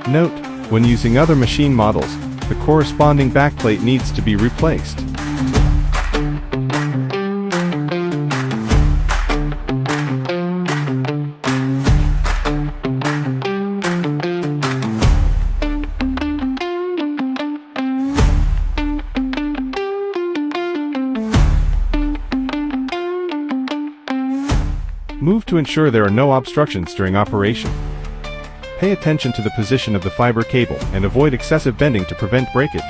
Note: when using other machine models, the corresponding backplate needs to be replaced. Move to ensure there are no obstructions during operation. Pay attention to the position of the fiber cable and avoid excessive bending to prevent breakage.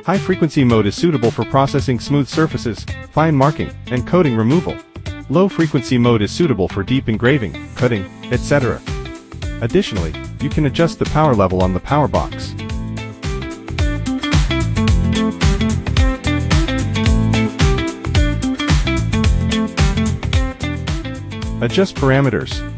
High-frequency mode is suitable for processing smooth surfaces, fine marking, and coating removal. Low-frequency mode is suitable for deep engraving, cutting, etc. Additionally, you can adjust the power level on the power box. Adjust parameters.